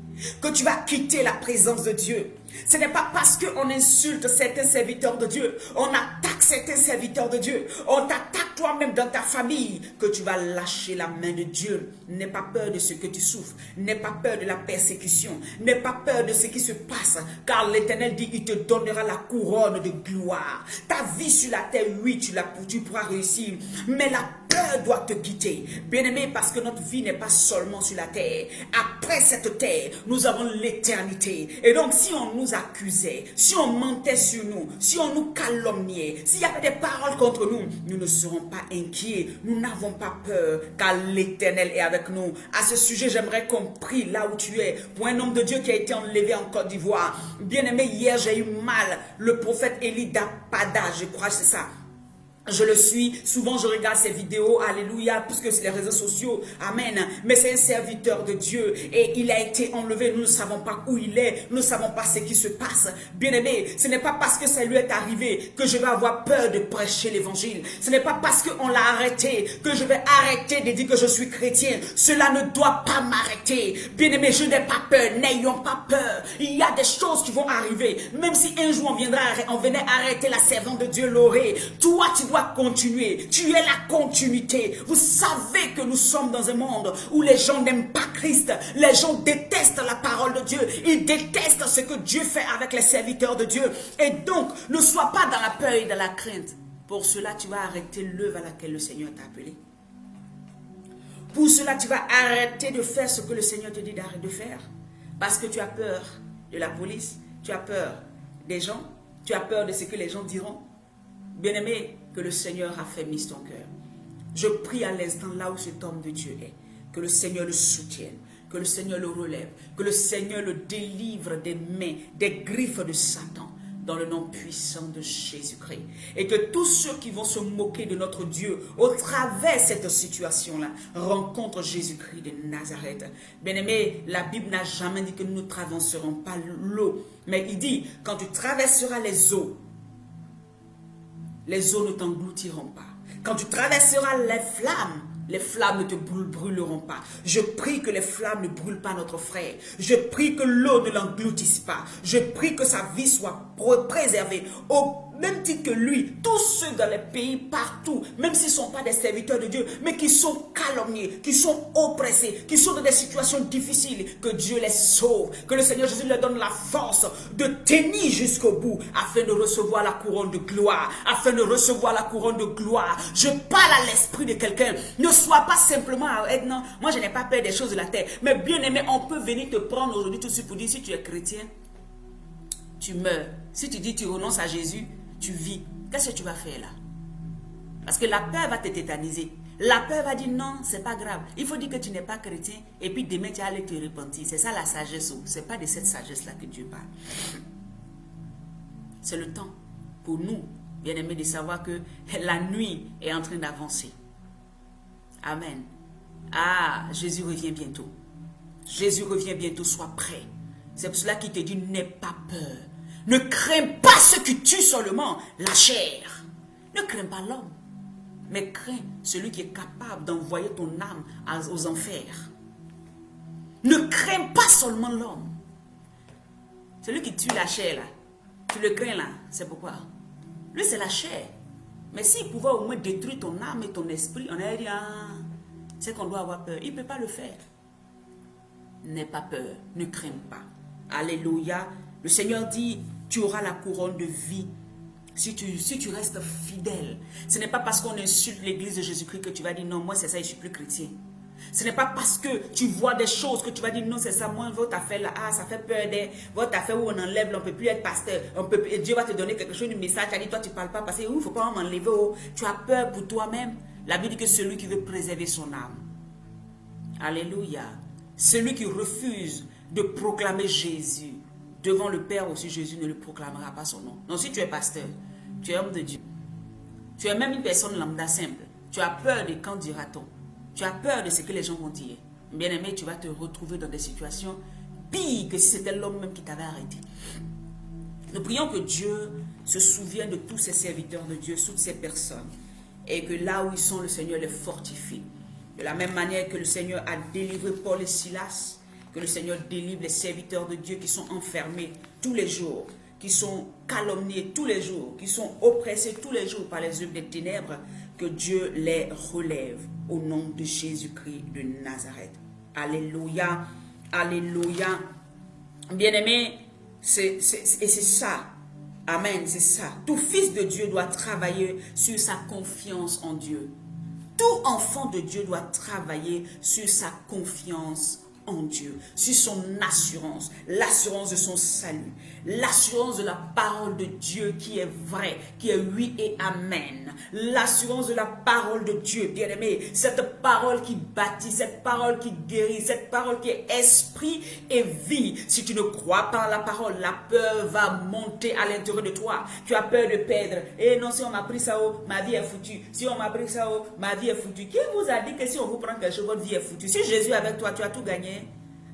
que tu vas quitter la présence de Dieu. Ce n'est pas parce qu'on insulte certains serviteurs de Dieu, on attaque certains serviteurs de Dieu, on t'attaque toi-même dans ta famille, que tu vas lâcher la main de Dieu. N'aie pas peur de ce que tu souffres, n'aie pas peur de la persécution, n'aie pas peur de ce qui se passe, car l'Éternel dit, il te donnera la couronne de gloire. Ta vie sur la terre, oui, tu pourras réussir, mais la peur doit te quitter. Bien-aimé, parce que notre vie n'est pas seulement sur la terre. Après cette terre, nous avons l'éternité. Et donc, si on nous accusait, si on mentait sur nous, si on nous calomniait, s'il y avait des paroles contre nous, nous ne serons pas inquiets. Nous n'avons pas peur, car l'Éternel est avec nous. À ce sujet, j'aimerais qu'on prie là où tu es, pour un homme de Dieu qui a été enlevé en Côte d'Ivoire. Bien-aimé, hier, j'ai eu mal. Le prophète Élie Dapada, je crois que c'est ça. Je le suis, souvent je regarde ses vidéos, alléluia, puisque c'est les réseaux sociaux, amen. Mais c'est un serviteur de Dieu et il a été enlevé, nous ne savons pas où il est, nous ne savons pas ce qui se passe. Bien-aimé, ce n'est pas parce que ça lui est arrivé que je vais avoir peur de prêcher l'évangile. Ce n'est pas parce qu'on l'a arrêté que je vais arrêter de dire que je suis chrétien. Cela ne doit pas m'arrêter. Bien-aimé, je n'ai pas peur, n'ayons pas peur. Il y a des choses qui vont arriver, même si un jour on venait arrêter la servante de Dieu, Lorée. Toi, tu dois continuer. Tu es la continuité. Vous savez que nous sommes dans un monde où les gens n'aiment pas Christ. Les gens détestent la parole de Dieu. Ils détestent ce que Dieu fait avec les serviteurs de Dieu. Et donc, ne sois pas dans la peur et dans la crainte. Pour cela, tu vas arrêter l'œuvre à laquelle le Seigneur t'a appelé. Pour cela, tu vas arrêter de faire ce que le Seigneur te dit d'arrêter de faire. Parce que tu as peur de la police. Tu as peur des gens. Tu as peur de ce que les gens diront. Bien-aimé, que le Seigneur affermisse ton cœur. Je prie à l'instant là où cet homme de Dieu est, que le Seigneur le soutienne, que le Seigneur le relève, que le Seigneur le délivre des mains, des griffes de Satan, dans le nom puissant de Jésus-Christ. Et que tous ceux qui vont se moquer de notre Dieu au travers de cette situation-là rencontrent Jésus-Christ de Nazareth. Bien-aimé, la Bible n'a jamais dit que nous ne traverserons pas l'eau. Mais il dit, quand tu traverseras les eaux ne t'engloutiront pas. Quand tu traverseras les flammes ne te brûleront pas. Je prie que les flammes ne brûlent pas notre frère. Je prie que l'eau ne l'engloutisse pas. Je prie que sa vie soit préservée. Au même titre que lui, tous ceux dans les pays, partout, même s'ils ne sont pas des serviteurs de Dieu, mais qui sont calomniés, qui sont oppressés, qui sont dans des situations difficiles, que Dieu les sauve, que le Seigneur Jésus leur donne la force de tenir jusqu'au bout, afin de recevoir la couronne de gloire, afin de recevoir la couronne de gloire. Je parle à l'esprit de quelqu'un, ne sois pas simplement non, moi je n'ai pas peur des choses de la terre, mais bien aimé, on peut venir te prendre aujourd'hui tout de suite pour dire, si tu es chrétien, tu meurs. Si tu dis tu renonces à Jésus, tu vis. Qu'est-ce que tu vas faire là? Parce que la peur va te tétaniser. La peur va dire non, c'est pas grave. Il faut dire que tu n'es pas chrétien et puis demain tu vas aller te repentir. C'est ça la sagesse. Ce n'est pas de cette sagesse-là que Dieu parle. C'est le temps pour nous, bien-aimés, de savoir que la nuit est en train d'avancer. Amen. Ah, Jésus revient bientôt. Jésus revient bientôt, sois prêt. C'est pour cela qu'il te dit, n'aie pas peur. Ne crains pas ce qui tue seulement la chair. Ne crains pas l'homme, mais crains celui qui est capable d'envoyer ton âme aux enfers. Ne crains pas seulement l'homme. Celui qui tue la chair, là, tu le crains là, c'est pourquoi? Lui, c'est la chair. Mais s'il pouvait au moins détruire ton âme et ton esprit, on aurait dit, ah, c'est qu'on doit avoir peur. Il ne peut pas le faire. N'aie pas peur, ne crains pas. Alléluia. Le Seigneur dit, tu auras la couronne de vie si tu restes fidèle. Ce n'est pas parce qu'on insulte l'église de Jésus-Christ que tu vas dire non, moi c'est ça, je ne suis plus chrétien. Ce n'est pas parce que tu vois des choses que tu vas dire non, c'est ça, moi votre affaire là, ah, ça fait peur, votre affaire où on enlève, on ne peut plus être pasteur, Dieu va te donner quelque chose, un message, tu as dit toi tu ne parles pas parce qu'il ne faut pas m'enlever, tu as peur pour toi-même. La Bible dit que celui qui veut préserver son âme, alléluia, celui qui refuse de proclamer Jésus devant le Père aussi, Jésus ne le proclamera pas son nom. Donc si tu es pasteur, tu es homme de Dieu, tu es même une personne lambda simple, tu as peur de quand dira-t-on, tu as peur de ce que les gens vont dire. Bien-aimé, tu vas te retrouver dans des situations pires que si c'était l'homme même qui t'avait arrêté. Nous prions que Dieu se souvienne de tous ces serviteurs de Dieu, toutes ces personnes, et que là où ils sont, le Seigneur les fortifie. De la même manière que le Seigneur a délivré Paul et Silas, que le Seigneur délivre les serviteurs de Dieu qui sont enfermés tous les jours, qui sont calomniés tous les jours, qui sont oppressés tous les jours par les œuvres des ténèbres, que Dieu les relève au nom de Jésus-Christ de Nazareth. Alléluia, alléluia. Bien-aimé, c'est ça. Amen, c'est ça. Tout fils de Dieu doit travailler sur sa confiance en Dieu. Tout enfant de Dieu doit travailler sur sa confiance en Dieu, sur son assurance, l'assurance de son salut, l'assurance de la parole de Dieu qui est vraie, qui est oui et amen, l'assurance de la parole de Dieu, bien-aimé, cette parole qui bâtit, cette parole qui guérit, cette parole qui est esprit et vie. Si tu ne crois pas à la parole, la peur va monter à l'intérieur de toi. Tu as peur de perdre. Et non, si on m'a pris ça, oh, ma vie est foutue. Si on m'a pris ça, oh, ma vie est foutue. Qui vous a dit que si on vous prend quelque chose, votre vie est foutue? Si Jésus est avec toi, tu as tout gagné.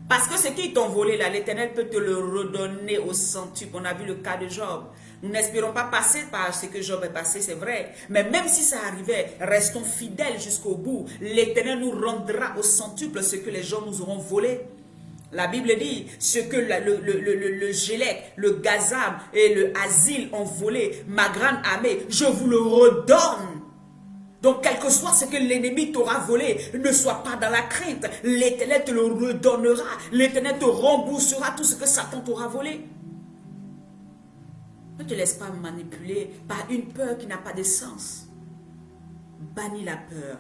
Parce que ce qui t'ont volé là, l'Éternel peut te le redonner au centuple. On a vu le cas de Job. Nous n'espérons pas passer par ce que Job est passé, c'est vrai. Mais même si ça arrivait, restons fidèles jusqu'au bout. L'Éternel nous rendra au centuple ce que les gens nous auront volé. La Bible dit, ce que le Gélec, le Gazam et le Asile ont volé, ma grande armée, je vous le redonne. Donc, quel que soit ce que l'ennemi t'aura volé, ne sois pas dans la crainte. L'Éternel te le redonnera. L'Éternel te remboursera tout ce que Satan t'aura volé. Ne te laisse pas manipuler par une peur qui n'a pas de sens. Bannis la peur,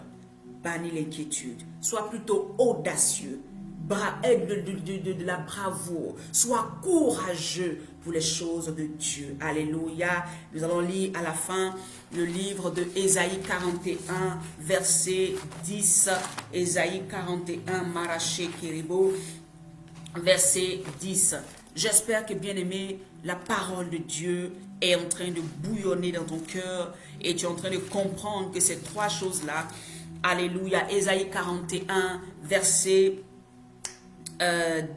bannis l'inquiétude. Sois plutôt audacieux. de la bravoure. Sois courageux pour les choses de Dieu. Alléluia. Nous allons lire à la fin le livre de Ésaïe 41, verset 10. Ésaïe 41, Maraché Kéribo, verset 10. J'espère que, bien-aimé, la parole de Dieu est en train de bouillonner dans ton cœur et tu es en train de comprendre que ces trois choses-là, alléluia, Ésaïe 41, verset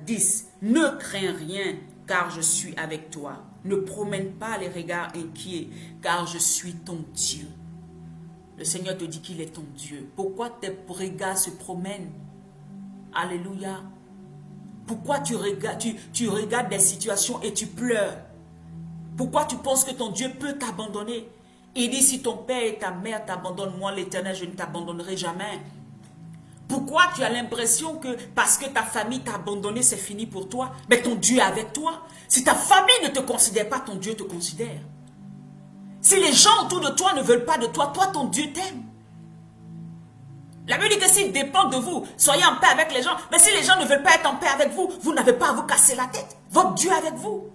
10. Ne crains rien, car je suis avec toi. Ne promène pas les regards inquiets, car je suis ton Dieu. Le Seigneur te dit qu'il est ton Dieu. Pourquoi tes regards se promènent? Alléluia. Pourquoi tu regardes des situations et tu pleures? Pourquoi tu penses que ton Dieu peut t'abandonner? Il dit, si ton père et ta mère t'abandonnent, moi l'Éternel, je ne t'abandonnerai jamais. Pourquoi tu as l'impression que parce que ta famille t'a abandonné, c'est fini pour toi? Mais ton Dieu est avec toi. Si ta famille ne te considère pas, ton Dieu te considère. Si les gens autour de toi ne veulent pas de toi, toi, ton Dieu t'aime. La Bible dit que s'il dépend de vous, soyez en paix avec les gens. Mais si les gens ne veulent pas être en paix avec vous, vous n'avez pas à vous casser la tête. Votre Dieu est avec vous.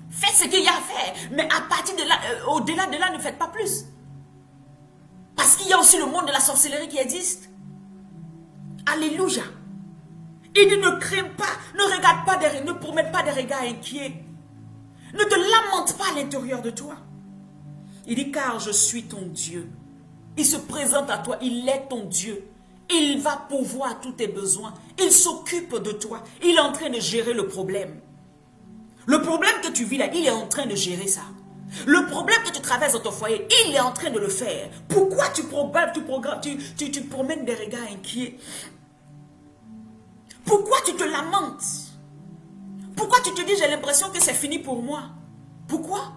Faites ce qu'il y a à faire. Mais à partir de là, au-delà de là, ne faites pas plus. Parce qu'il y a aussi le monde de la sorcellerie qui existe. Alléluia. Il dit ne crains pas, ne regarde pas, ne promène pas des regards inquiets. Ne te lamente pas à l'intérieur de toi. Il dit car je suis ton Dieu. Il se présente à toi, il est ton Dieu. Il va pourvoir tous tes besoins. Il s'occupe de toi. Il est en train de gérer le problème. Le problème que tu vis là, il est en train de gérer ça. Le problème que tu traverses dans ton foyer, il est en train de le faire. Pourquoi tu promènes des regards inquiets? Pourquoi tu te lamentes? Pourquoi tu te dis, j'ai l'impression que c'est fini pour moi? Pourquoi?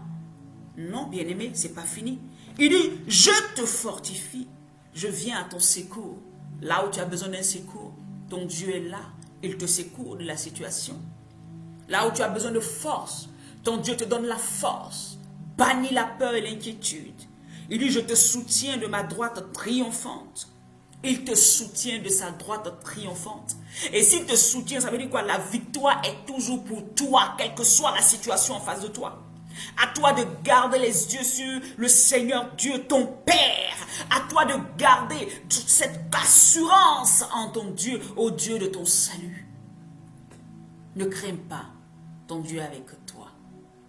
Non, bien-aimé, c'est pas fini. Il dit, je te fortifie. Je viens à ton secours. Là où tu as besoin d'un secours, ton Dieu est là. Il te secourt de la situation. Là où tu as besoin de force, ton Dieu te donne la force. Bannis la peur et l'inquiétude. Il dit, je te soutiens de ma droite triomphante. Il te soutient de sa droite triomphante. Et s'il te soutient, ça veut dire quoi? La victoire est toujours pour toi, quelle que soit la situation en face de toi. À toi de garder les yeux sur le Seigneur Dieu, ton Père. À toi de garder toute cette assurance en ton Dieu, au Dieu de ton salut. Ne crains pas, ton Dieu est avec toi.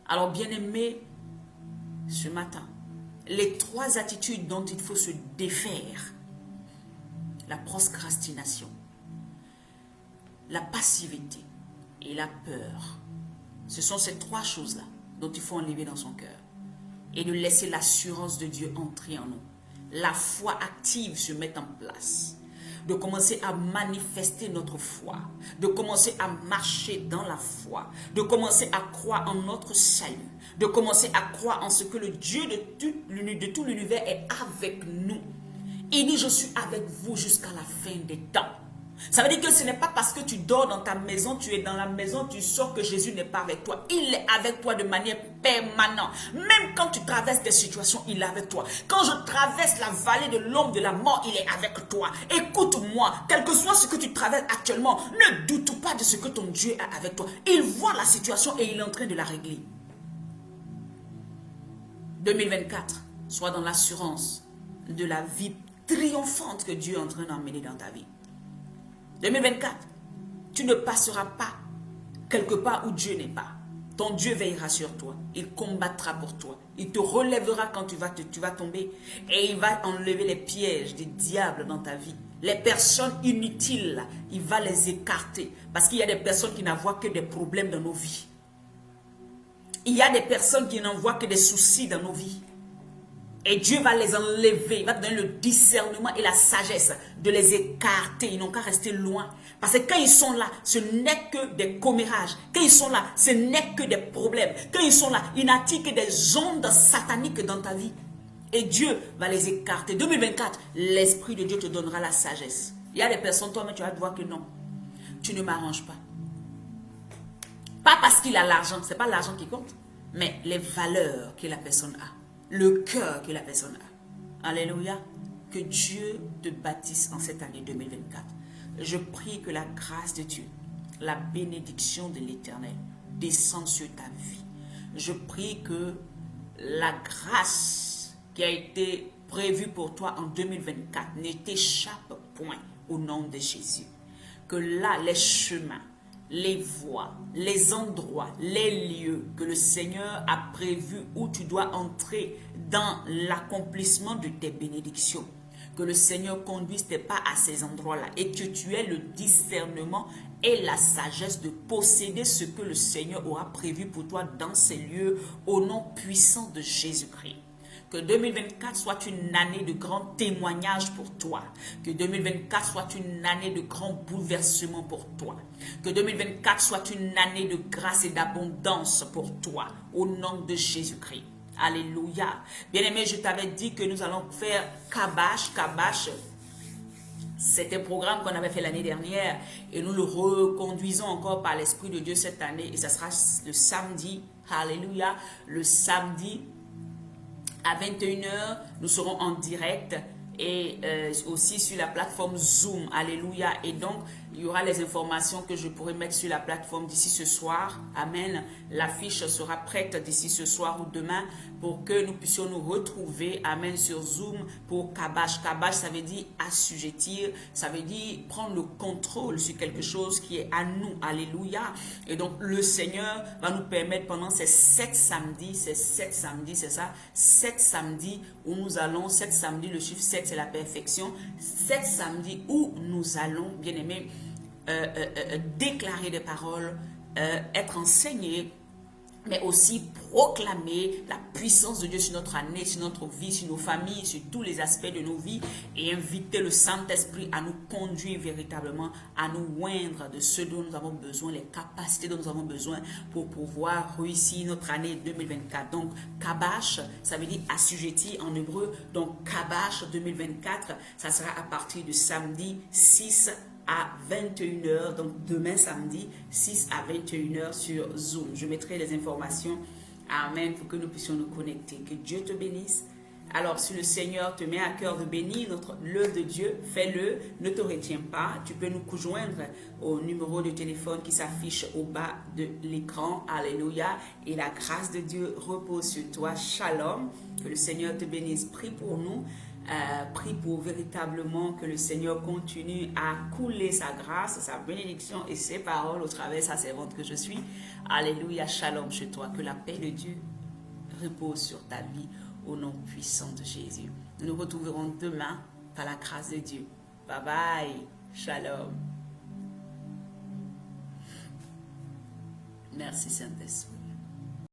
Alors bien-aimé, ce matin, les trois attitudes dont il faut se défaire. La procrastination, la passivité et la peur. Ce sont ces trois choses-là dont il faut enlever dans son cœur. Et de laisser l'assurance de Dieu entrer en nous. La foi active se met en place. De commencer à manifester notre foi. De commencer à marcher dans la foi. De commencer à croire en notre salut. De commencer à croire en ce que le Dieu de tout l'univers est avec nous. Il dit, je suis avec vous jusqu'à la fin des temps. Ça veut dire que ce n'est pas parce que tu dors dans ta maison, tu es dans la maison, tu sors que Jésus n'est pas avec toi. Il est avec toi de manière permanente. Même quand tu traverses des situations, il est avec toi. Quand je traverse la vallée de l'ombre de la mort, il est avec toi. Écoute-moi, quel que soit ce que tu traverses actuellement, ne doute pas de ce que ton Dieu est avec toi. Il voit la situation et il est en train de la régler. 2024, sois dans l'assurance de la vie triomphante que Dieu est en train d'emmener dans ta vie. 2024, tu ne passeras pas quelque part où Dieu n'est pas. Ton Dieu veillera sur toi. Il combattra pour toi. Il te relèvera quand tu vas tomber. Et il va enlever les pièges des diables dans ta vie. Les personnes inutiles, il va les écarter. Parce qu'il y a des personnes qui n'envoient que des problèmes dans nos vies. Il y a des personnes qui n'envoient que des soucis dans nos vies. Et Dieu va les enlever, il va te donner le discernement et la sagesse de les écarter. Ils n'ont qu'à rester loin. Parce que quand ils sont là, ce n'est que des commérages. Quand ils sont là, ce n'est que des problèmes. Quand ils sont là, ils n'attirent que des ondes sataniques dans ta vie. Et Dieu va les écarter. 2024, l'Esprit de Dieu te donnera la sagesse. Il y a des personnes, toi, mais tu vas te voir que non. Tu ne m'arranges pas. Pas parce qu'il a l'argent, ce n'est pas l'argent qui compte, mais les valeurs que la personne a. Le cœur que la personne a. Alléluia. Que Dieu te bâtisse en cette année 2024. Je prie que la grâce de Dieu, la bénédiction de l'Éternel descende sur ta vie. Je prie que la grâce qui a été prévue pour toi en 2024 ne t'échappe point au nom de Jésus. Que là, les chemins, les voies, les endroits, les lieux que le Seigneur a prévus où tu dois entrer dans l'accomplissement de tes bénédictions, que le Seigneur conduise tes pas à ces endroits-là et que tu aies le discernement et la sagesse de posséder ce que le Seigneur aura prévu pour toi dans ces lieux au nom puissant de Jésus-Christ. Que 2024 soit une année de grands témoignages pour toi. Que 2024 soit une année de grands bouleversements pour toi. Que 2024 soit une année de grâce et d'abondance pour toi. Au nom de Jésus-Christ. Alléluia. Bien-aimé, je t'avais dit que nous allons faire Kabash. Kabash, c'est un programme qu'on avait fait l'année dernière et nous le reconduisons encore par l'Esprit de Dieu cette année. Et ça sera le samedi. Alléluia. Le samedi à 21h, nous serons en direct et aussi sur la plateforme Zoom. Alléluia. Et donc, il y aura les informations que je pourrai mettre sur la plateforme d'ici ce soir. Amen. L'affiche sera prête d'ici ce soir ou demain pour que nous puissions nous retrouver. Amen. Sur Zoom pour Kabash. Kabash, ça veut dire assujettir. Ça veut dire prendre le contrôle sur quelque chose qui est à nous. Alléluia. Et donc, le Seigneur va nous permettre pendant ces 7 samedis, c'est ça, 7 samedis où nous allons, 7 samedis, le chiffre 7 c'est la perfection, 7 samedis où nous allons, bien aimés, déclarer des paroles, être enseignés, mais aussi proclamer la puissance de Dieu sur notre année, sur notre vie, sur nos familles, sur tous les aspects de nos vies et inviter le Saint-Esprit à nous conduire véritablement, à nous oindre de ce dont nous avons besoin, les capacités dont nous avons besoin pour pouvoir réussir notre année 2024. Donc, Kabash, ça veut dire assujetti en hébreu. Donc, Kabash 2024, ça sera à partir du samedi 6 à 21h, donc demain samedi 6 à 21h sur Zoom. Je mettrai les informations, amen, pour que nous puissions nous connecter. Que Dieu te bénisse. Alors, si le Seigneur te met à cœur de bénir l'œuvre de Dieu, fais-le, ne te retiens pas. Tu peux nous joindre au numéro de téléphone qui s'affiche au bas de l'écran. Alléluia. Et la grâce de Dieu repose sur toi. Shalom. Que le Seigneur te bénisse. Prie pour nous. Prie pour véritablement que le Seigneur continue à couler sa grâce, sa bénédiction et ses paroles au travers de sa servante que je suis. Alléluia, shalom chez toi. Que la paix de Dieu repose sur ta vie au nom puissant de Jésus. Nous nous retrouverons demain par la grâce de Dieu. Bye bye, shalom. Merci Saint-Esprit.